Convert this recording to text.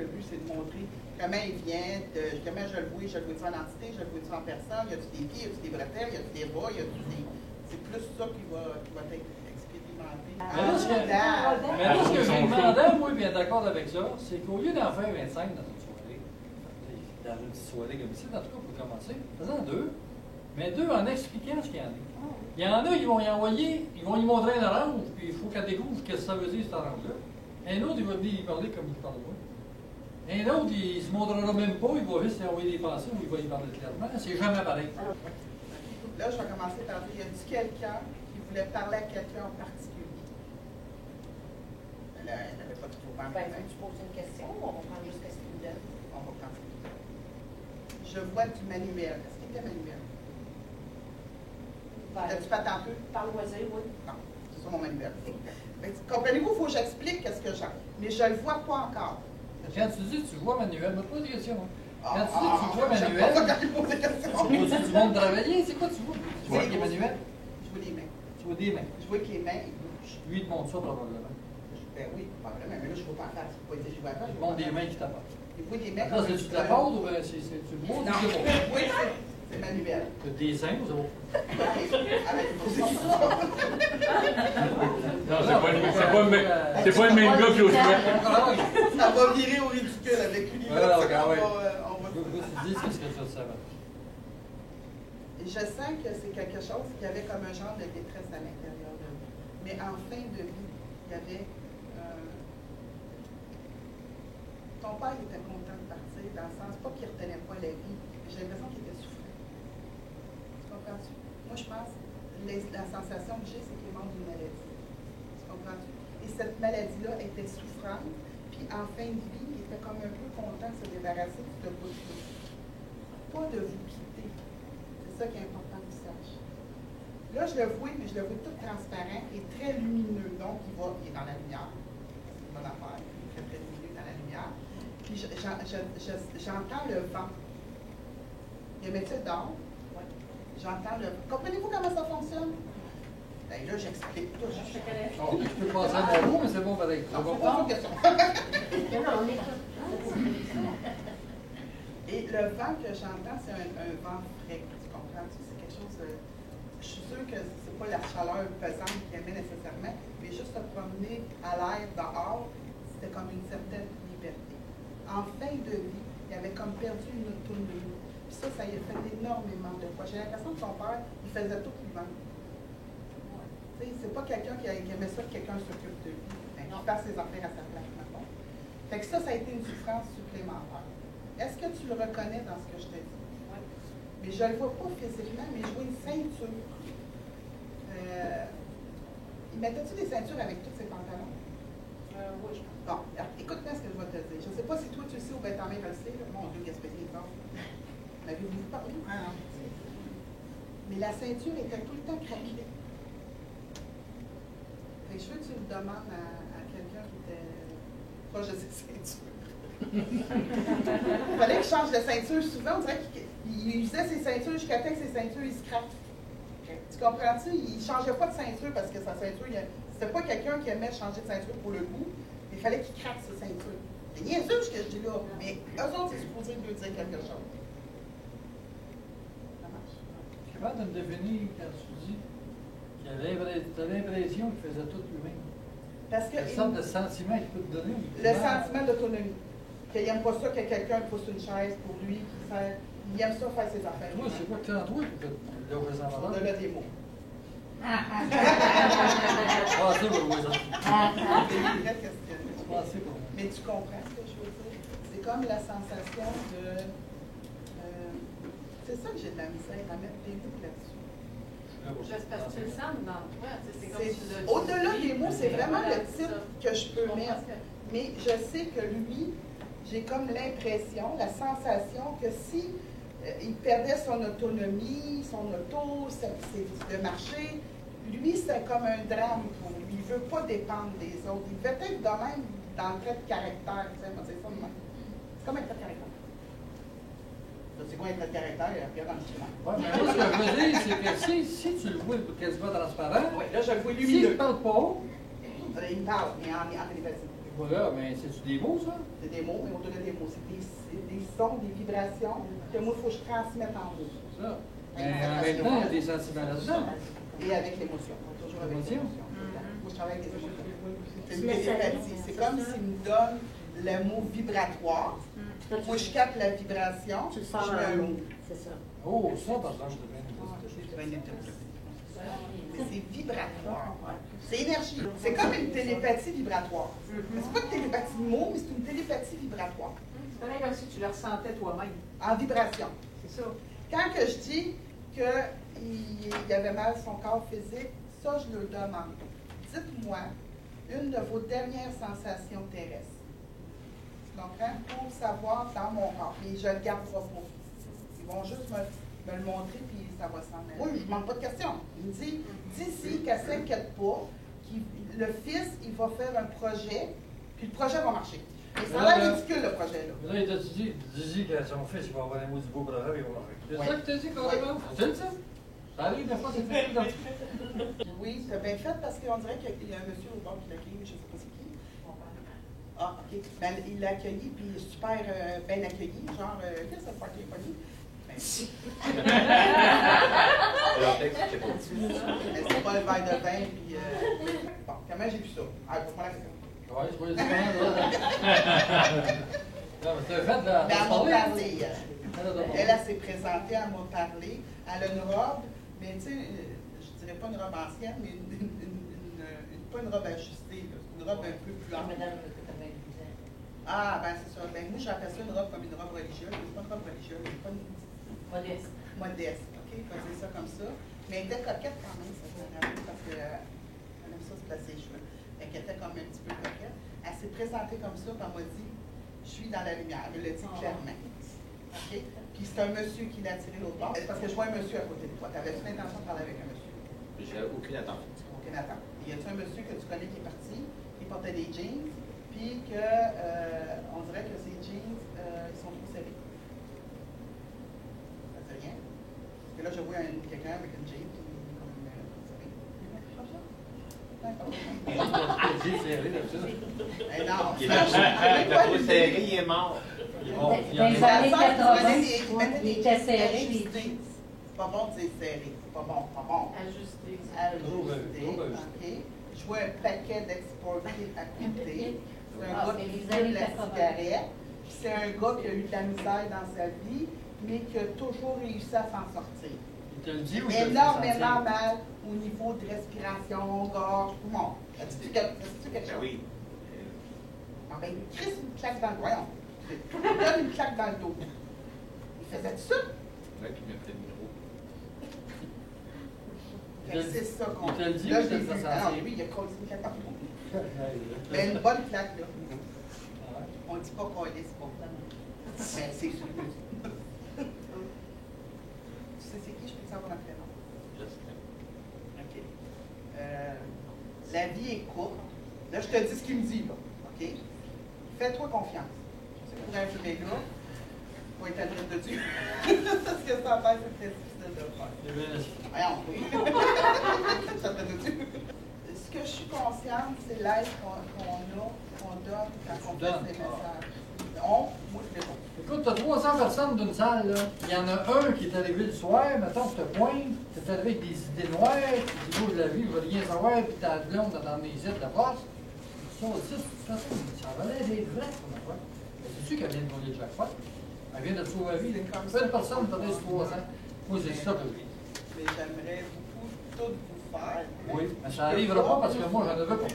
le but, c'est de montrer comment il vient, comment je le vois en entité, je le vois en personne, y a-tu des pieds, y a-tu des bretelles, y a-tu des bras, y a-tu des... C'est plus ça qui va être expérimenté. Mais là, ce que j'ai demandé, moi, bien d'accord avec ça, c'est qu'au lieu d'en faire 25 dans une soirée, dans une petite soirée comme ici, en tout cas, pour commencer, faisant 2, mais 2 en expliquant ce qu'il y en a. Il y en a, ils vont y envoyer, ils vont y montrer un orange, puis il faut qu'elle découvre ce que ça veut dire, cet orange-là. Un autre, il va venir y parler comme il parle moi. Un autre, il ne se montrera même pas, il va juste y envoyer des pensées ou il va y parler clairement. C'est jamais pareil. Là, je vais commencer par dire, y a-t-il quelqu'un qui voulait parler à quelqu'un en particulier? Elle n'avait pas trop parlé. Ben, tu poses une question ou on va prendre juste ce qu'il nous donne? On va prendre ce qu'il nous donne. Je vois du manuel. Est-ce qu'il y a manuel? Tu pas un peu? Par loisir, oui. Non, c'est ça mon manuel. Comprenez-vous, il faut que j'explique qu'est-ce que j'ai. Mais je ne le vois pas encore. Quand tu dis tu vois manuel, me pose des questions. Quand tu dis tu vois manuel, manuel, tu vois du monde travailler, c'est quoi tu vois? Tu vois les manuels? Je vois les mains. Tu vois des mains. Je vois que les mains, ils bougent. Lui, il te montre ça probablement. Ben oui, probablement, mais là, je ne vois pas en faire. Je ne peux pas dire je vois pas. Il te montre des mains qui t'apportent. Il voit des mains. Là, c'est-tu de la faute ou bien c'est tu le montres? Non, oui, c'est manuel. Tu as des seins ou zéro? Avec une position. Non, c'est pas le même gars qui au souhait. Ça va virer au ridicule avec lui. On va tu dis ce que tu savais. Je sens que c'est quelque chose qui avait comme un genre de détresse à l'intérieur de lui. Mais en fin de vie, il y avait... Ton père était content de partir, dans le sens, pas qu'il ne retenait pas la vie, mais j'ai l'impression qu'il était souffrant. Tu comprends-tu? Moi, je pense, la sensation que j'ai, c'est qu'il est mort d'une maladie. Tu comprends-tu? Et cette maladie-là était souffrante, puis en fin de vie, il était comme un peu content de se débarrasser de ce bout-là. Pas de vous quitter. C'est ça qui est important que tu saches. Là, je le vois, puis je le vois tout transparent et très lumineux. Donc, il est dans la lumière. C'est une bonne affaire. Il est très, très lumineux dans la lumière. Puis j'entends le vent. Il y a un métier d'or. J'entends le vent. Comprenez-vous comment ça fonctionne? Ben là, j'explique tout. Je peux passer à mon mot, mais c'est bon pareil. Non, c'est pas une question. Et le vent que j'entends, c'est un vent frais. Tu comprends? C'est quelque chose de... Je suis sûre que c'est pas la chaleur pesante qui aimait nécessairement, mais juste se promener à l'air dehors, c'était comme une certaine liberté. En fin de vie, il avait comme perdu une autonomie. Puis ça y a fait énormément de fois. J'ai l'impression que son père, il faisait tout lui-même. Tu sais, c'est pas quelqu'un qui aimait ça que quelqu'un s'occupe de lui. Qui fasse ses affaires à sa place, maintenant. Fait que ça a été une souffrance supplémentaire. Est-ce que tu le reconnais dans ce que je te dis? Oui. Mais je ne le vois pas physiquement, mais je vois une ceinture. Il mettait-tu des ceintures avec tous ses pantalons? Oui, je pense. Bon, écoute-moi ce que je vais te dire. Je ne sais pas si toi tu le sais ou bien ta mère le sait. Mon Dieu, Gaspésie est fort. M'avez-vous parlé? Ah non. Mais la ceinture était tout le temps craquelée. Fait que je veux que tu le demandes à quelqu'un qui était proche de ses ceintures. Il fallait qu'il change de ceinture souvent. On dirait qu'il usait ses ceintures jusqu'à temps que ses ceintures ils se craquent. Tu comprends-tu? Il ne changeait pas de ceinture parce que sa ceinture, c'était pas quelqu'un qui aimait changer de ceinture pour le goût. Il fallait qu'il craque ses ceintures. C'est niaiseux ce que je dis là, mais eux autres, c'est supposé lui dire quelque chose. Ça marche. Comment tu me définis quand tu dis qu'il avait l'impression qu'il faisait tout lui-même? Parce que. Quelle sorte de sentiment qu'il peut te donner? Le sentiment d'autonomie. Qu'il n'aime pas ça que quelqu'un pousse une chaise pour lui, il aime ça faire ses affaires. Moi, c'est pas que tu en trouves que tu l'as fait en On a des mots. Ah, c'est pour ça. C'est une vraie question. Mais tu comprends ce que je veux dire? C'est comme la sensation de... c'est ça que j'ai de la misère à mettre des mots là-dessus. Juste parce que tu le sens dans toi. C'est comme tu l'as dit. Au-delà des mots, c'est vraiment le titre que je peux mettre. Mais je sais que lui, j'ai comme l'impression, la sensation que si il perdait son autonomie, son auto, le marché, lui, c'est comme un drame pour lui. Il ne veut pas dépendre des autres. Il veut être de même dans le trait de caractère. C'est ça, c'est comme un trait de caractère. C'est quoi un trait de caractère? Regarde dans le chemin. Ouais, mais moi, ce que je veux dire, c'est que si tu le vois quasiment transparent, oui, là, je le vois lumineux. S'il ne parle pas, il me parle, mais en télépathie. Voilà, mais c'est-tu des mots, ça? C'est des mots, mais au-delà mots. C'est des sons, des vibrations que moi, il faut que je transmette en mots. C'est ça. Mais en même temps, il y a des sentiments là-dedans. Et avec l'émotion. Toujours avec L'émotion. l'émotion. Moi, je travaille avec des émotions. C'est une télépathie. C'est comme s'il me donne le mot vibratoire. Moi, je capte la vibration. Tu le je sors mets un en mot. C'est ça. Oh, ça, par exemple, je devrais Mais c'est vibratoire. C'est énergie. C'est comme une télépathie vibratoire. C'est pas une télépathie de mots, mais c'est une télépathie vibratoire. C'est pareil comme si tu le ressentais toi-même. En vibration. C'est ça. Quand que je dis qu'il avait mal son corps physique, ça, je le demande. Dites-moi une de vos dernières sensations terrestres. Tu comprends? Pour savoir dans mon corps. Et je le garde pas pour. Ils vont juste me le montrer, puis ça va s'en aller. Moi, je ne demande pas de questions. Il me dit, d'ici qu'elle ne s'inquiète pas, le fils, il va faire un projet, puis le projet va marcher. Et ça a l'air ridicule, le projet-là. Mais là, il t'a dit que son fils, il va avoir un mot du beau projet, il va marcher. C'est ça que tu as dit, carrément? Tu le sais? Ça arrive des fois, c'est fait comme ça. Oui, c'est bien fait parce qu'on dirait qu'il y a un monsieur au bord qui l'accueille, je ne sais pas c'est qui. Ah, OK. Ben, il l'a accueilli, puis il est super bien accueilli. Genre, qu'est-ce que ça fait qu'il est pogné? Ben, c'est pas le verre de vin, puis. Bon, comment j'ai vu ça? Ah, pour moi, la question. Oui, je voulais dire comment, là. Non, mais c'est fait, là. Mais elle m'a parlé. Elle s'est présentée, elle m'a parlé. Elle a une robe, mais tu sais, je dirais pas une robe ancienne, mais pas une robe ajustée, là. Une robe un peu plus ample. Ah, ben c'est ça. Ben moi, j'appelle ça une robe comme une robe religieuse. C'est pas une robe religieuse, c'est pas une. Modeste. Modeste, OK? On va dire ça comme ça. Mais elle était coquette quand même, ça s'est rappelé, parce qu'elle aime ça se placer les cheveux. Elle était comme un petit peu coquette. Elle s'est présentée comme ça, puis elle m'a dit, je suis dans la lumière. Elle me l'a dit clairement. OK? Puis c'est un monsieur qui l'a attiré l'autre bord. C'est parce que je vois un monsieur à côté de toi. Tu avais-tu l'intention de parler avec un monsieur? J'ai aucune attente. Aucune attente. Y a-t-il un monsieur que tu connais qui est parti, qui portait des jeans, puis que on dirait que ces jeans, ils sont trop serrés? Ça ne dit rien? Parce que là, je vois quelqu'un avec une jean qui est comme serré. J'ai serré là-dessus. Eh non, Il est trop serré, il est mort. Dans les années 80, il était serré. C'est pas bon de dire serré. C'est pas bon, pas bon. Ajusté. Ajusté, OK. Je vois un paquet d'exportés à côté. C'est un gars qui fume la cigarette. C'est un gars qui a eu de la misère dans sa vie, mais qui a toujours réussi à s'en sortir. Il te le dit ou il te le fait Énormément sentir? mal au niveau de respiration, gorge, poumon. As-tu quelque Ben chose? oui. Ah ben, Chris, une claque dans le voyons. Il donne une claque dans le dos. Il faisait ça? Ouais, puis il m'a fait le micro. Fait que c'est ça qu'on. Il te le dit Là, ou il je te le l'ai fait dit. sentir? Ah oui, il a collé une claque dans le dos. Mais une bonne claque, là. On ne dit pas qu'on est pas. Mais c'est sûr. Tu sais c'est qui? Je peux savoir un prénom. OK. La vie est courte. Là, je te dis ce qu'il me dit, là. OK? Fais-toi confiance. Pour un premier gars, faut être à l'œuvre de Dieu. Parce que ça va être très difficile de faire. Voyons, oui. Ça te de Dieu. Ce que je suis consciente, c'est l'aide qu'on donne quand on fait ces messages. Moi, je l'ai pas. Écoute, tu as 300 personnes d'une salle, là. Il y en a un qui est arrivé le soir, mettons, tu te pointes, tu es arrivé avec des idées noires, tu dis, de la vie, je veux rien savoir, puis ta blonde dans l'amnésie de la brosse. Ça aussi, de toute façon, ça valait des vrais, comme affaire. Mais c'est sûr qu'elle vient de gagner le jackpot. Elle vient de te sauver la vie. Plein de personnes t'ont dit 300. Moi, c'est ça que je dis. Mais j'aimerais beaucoup tout vous faire. Oui, mais ça n'arrivera pas parce que moi, j'en avais pas.